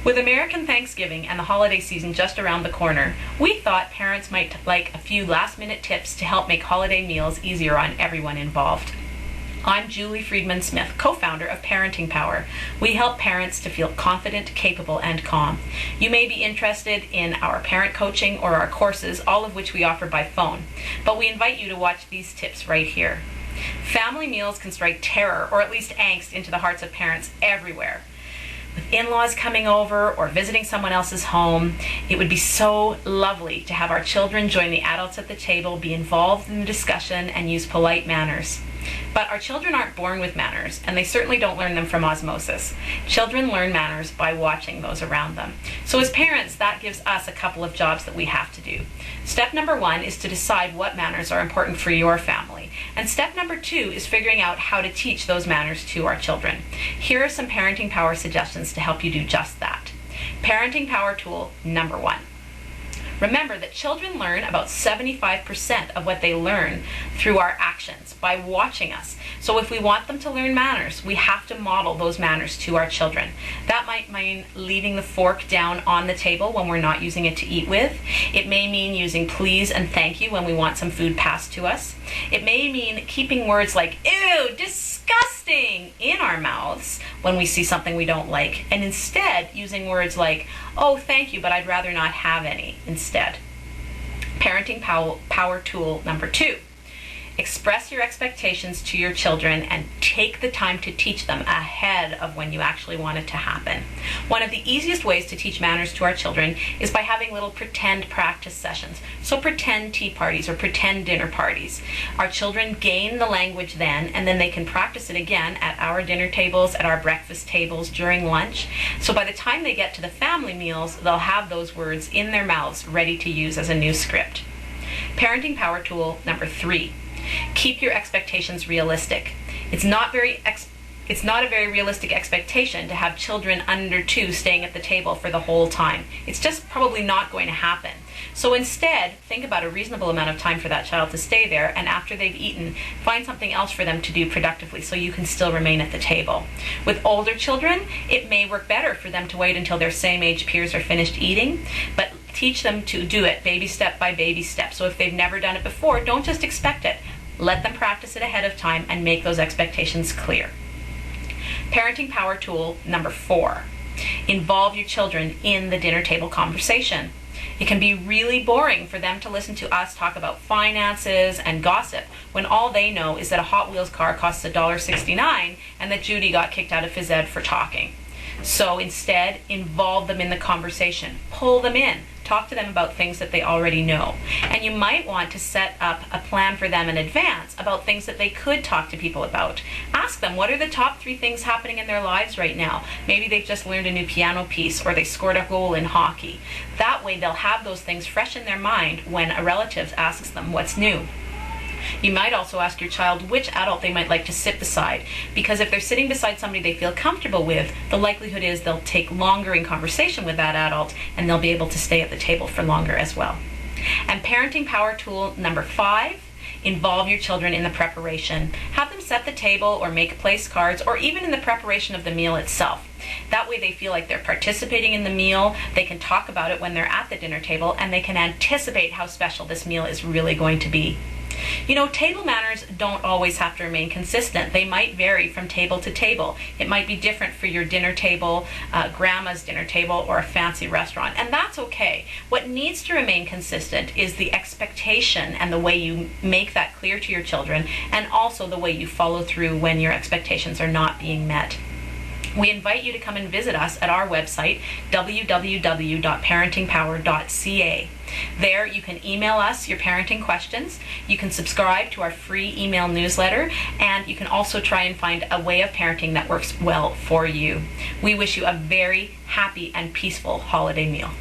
With American Thanksgiving and the holiday season just around the corner, we thought parents might like a few last-minute tips to help make holiday meals easier on everyone involved. I'm Julie Friedman Smith, co-founder of Parenting Power. We help parents to feel confident, capable, and calm. You may be interested in our parent coaching or our courses, all of which we offer by phone, but we invite you to watch these tips right here. Family meals can strike terror, or at least angst, into the hearts of parents everywhere. With in-laws coming over or visiting someone else's home, it would be so lovely to have our children join the adults at the table, be involved in the discussion, and use polite manners. But our children aren't born with manners, and they certainly don't learn them from osmosis. Children learn manners by watching those around them. So as parents, that gives us a couple of jobs that we have to do. Step number 1 is to decide what manners are important for your family. And step number 2 is figuring out how to teach those manners to our children. Here are some Parenting Power suggestions to help you do just that. Parenting Power tool number 1. Remember that children learn about 75% of what they learn through our actions, by watching us. So if we want them to learn manners, we have to model those manners to our children. That might mean leaving the fork down on the table when we're not using it to eat with. It may mean using please and thank you when we want some food passed to us. It may mean keeping words like ew, disgusting in our mouths when we see something we don't like, and instead using words like, oh, thank you, but I'd rather not have any instead. Parenting Power tool number 2. Express your expectations to your children and take the time to teach them ahead of when you actually want it to happen. One of the easiest ways to teach manners to our children is by having little pretend practice sessions. So pretend tea parties or pretend dinner parties. Our children gain the language then, and then they can practice it again at our dinner tables, at our breakfast tables, during lunch. So by the time they get to the family meals, they'll have those words in their mouths ready to use as a new script. Parenting Power tool number 3. Keep your expectations realistic. It's not a very realistic expectation to have children under 2 staying at the table for the whole time. It's just probably not going to happen. So instead, think about a reasonable amount of time for that child to stay there, and after they've eaten, find something else for them to do productively so you can still remain at the table. With older children, it may work better for them to wait until their same age peers are finished eating, but teach them to do it baby step by baby step. So if they've never done it before, don't just expect it. Let them practice it ahead of time and make those expectations clear. Parenting Power tool number 4. Involve your children in the dinner table conversation. It can be really boring for them to listen to us talk about finances and gossip when all they know is that a Hot Wheels car costs $1.69 and that Judy got kicked out of phys ed for talking. So instead, involve them in the conversation. Pull them in. Talk to them about things that they already know. And you might want to set up a plan for them in advance about things that they could talk to people about. Ask them, what are the top 3 things happening in their lives right now? Maybe they've just learned a new piano piece or they scored a goal in hockey. That way they'll have those things fresh in their mind when a relative asks them what's new. You might also ask your child which adult they might like to sit beside, because if they're sitting beside somebody they feel comfortable with, the likelihood is they'll take longer in conversation with that adult and they'll be able to stay at the table for longer as well. And Parenting Power tool number 5, involve your children in the preparation. Have them set the table or make place cards, or even in the preparation of the meal itself. That way they feel like they're participating in the meal, they can talk about it when they're at the dinner table, and they can anticipate how special this meal is really going to be. You know, table manners don't always have to remain consistent. They might vary from table to table. It might be different for your dinner table, grandma's dinner table, or a fancy restaurant, and that's okay. What needs to remain consistent is the expectation and the way you make that clear to your children, and also the way you follow through when your expectations are not being met. We invite you to come and visit us at our website, www.parentingpower.ca. There you can email us your parenting questions, you can subscribe to our free email newsletter, and you can also try and find a way of parenting that works well for you. We wish you a very happy and peaceful holiday meal.